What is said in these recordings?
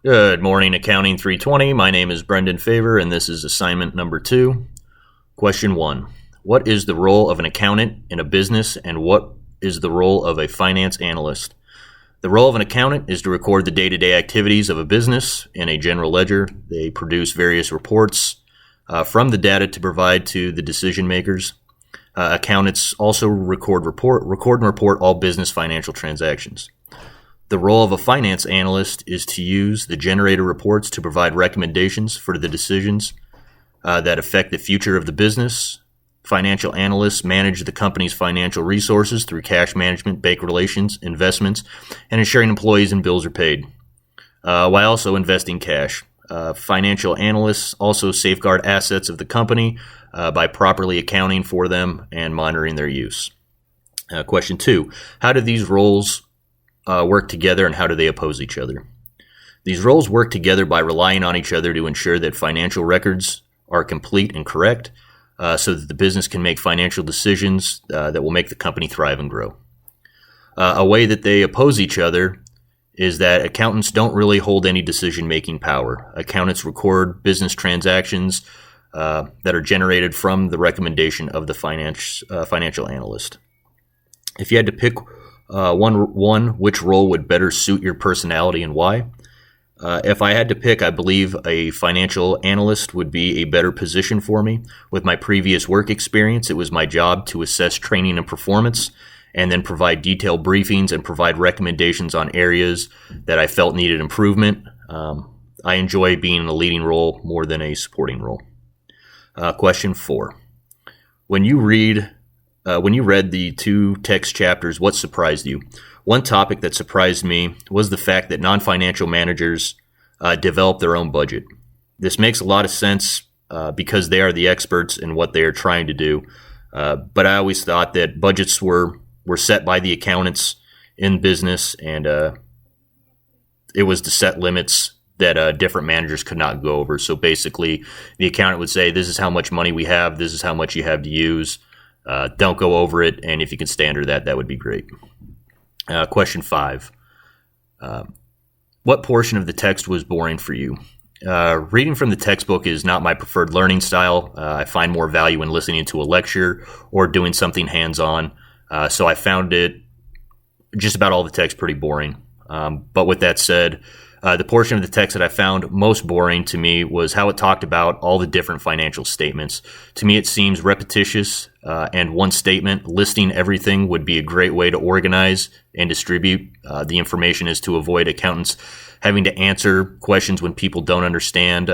Good morning, Accounting 320. My name is Brendon Favre, and this is assignment number 2. Question 1. What is the role of an accountant in a business, and what is the role of a finance analyst? The role of an accountant is to record the day-to-day activities of a business in a general ledger. They produce various reports from the data to provide to the decision makers. Accountants also record and report all business financial transactions. The role of a finance analyst is to use the generated reports to provide recommendations for the decisions that affect the future of the business. Financial analysts manage the company's financial resources through cash management, bank relations, investments, and ensuring employees and bills are paid, while also investing cash. Financial analysts also safeguard assets of the company by properly accounting for them and monitoring their use. Question 2. How do these roles work together, and how do they oppose each other? These roles work together by relying on each other to ensure that financial records are complete and correct, so that the business can make financial decisions that will make the company thrive and grow. A way that they oppose each other is that accountants don't really hold any decision-making power. Accountants record business transactions that are generated from the recommendation of the financial analyst. If you had to pick which role would better suit your personality and why? If I had to pick, I believe a financial analyst would be a better position for me. With my previous work experience, it was my job to assess training and performance, and then provide detailed briefings and provide recommendations on areas that I felt needed improvement. I enjoy being in a leading role more than a supporting role. Question 4. When you read the 2 text chapters, what surprised you? One topic that surprised me was the fact that non-financial managers develop their own budget. This makes a lot of sense because they are the experts in what they are trying to do. But I always thought that budgets were set by the accountants in business, and it was to set limits that different managers could not go over. So basically, the accountant would say, this is how much money we have, this is how much you have to use. Don't go over it, and if you can stay under that, that would be great. Question 5. What portion of the text was boring for you? Reading from the textbook is not my preferred learning style. I find more value in listening to a lecture or doing something hands-on. So I found it, just about all the text, pretty boring. But with that said, the portion of the text that I found most boring to me was how it talked about all the different financial statements. To me, it seems repetitious, and one statement listing everything would be a great way to organize and distribute the information, is to avoid accountants having to answer questions when people don't understand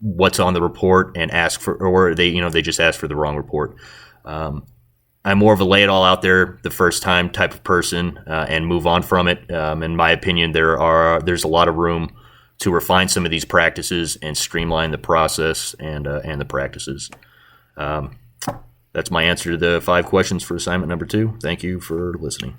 what's on the report and ask for, or they just ask for the wrong report. I'm more of a lay it all out there the first time type of person and move on from it. In my opinion, there's a lot of room to refine some of these practices and streamline the process and the practices. That's my answer to the 5 questions for assignment number 2. Thank you for listening.